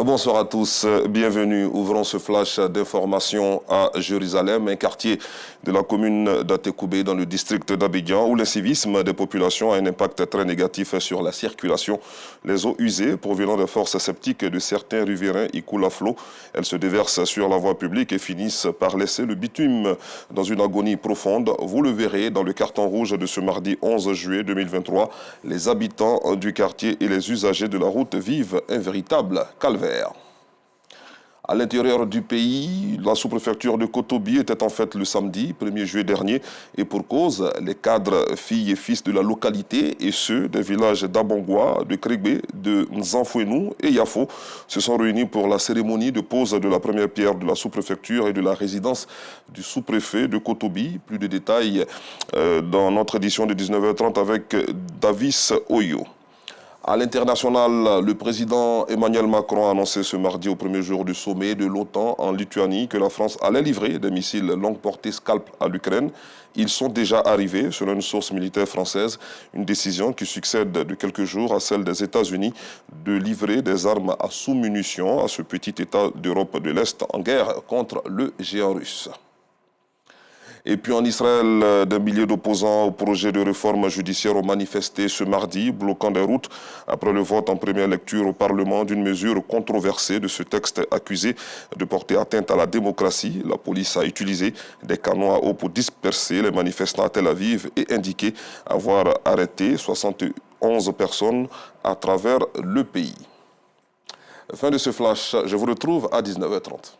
Bonsoir à tous, bienvenue. Ouvrons ce flash d'information à Jérusalem, un quartier de la commune d'Atekoubé dans le district d'Abidjan où l'incivisme des populations a un impact très négatif sur la circulation. Les eaux usées provenant des forces septiques de certains riverains y coulent à flot. Elles se déversent sur la voie publique et finissent par laisser le bitume dans une agonie profonde. Vous le verrez dans le carton rouge de ce mardi 11 juillet 2023. Les habitants du quartier et les usagers de la route vivent un véritable calvaire. À l'intérieur du pays, la sous-préfecture de Kotobi était en fête le samedi 1er juillet dernier et pour cause, les cadres, filles et fils de la localité et ceux des villages d'Abongwa, de Krigbe, de Nzanfouenou et Yafo se sont réunis pour la cérémonie de pose de la première pierre de la sous-préfecture et de la résidence du sous-préfet de Kotobi. Plus de détails dans notre édition de 19h30 avec Davis Oyo. À l'international, le président Emmanuel Macron a annoncé ce mardi au premier jour du sommet de l'OTAN en Lituanie que la France allait livrer des missiles longue portée Scalp à l'Ukraine. Ils sont déjà arrivés, selon une source militaire française, une décision qui succède de quelques jours à celle des États-Unis de livrer des armes à sous-munitions à ce petit État d'Europe de l'Est en guerre contre le géant russe. Et puis en Israël, des milliers d'opposants au projet de réforme judiciaire ont manifesté ce mardi, bloquant des routes après le vote en première lecture au Parlement d'une mesure controversée de ce texte accusé de porter atteinte à la démocratie. La police a utilisé des canons à eau pour disperser les manifestants à Tel Aviv et indiqué avoir arrêté 71 personnes à travers le pays. Fin de ce flash, je vous retrouve à 19h30.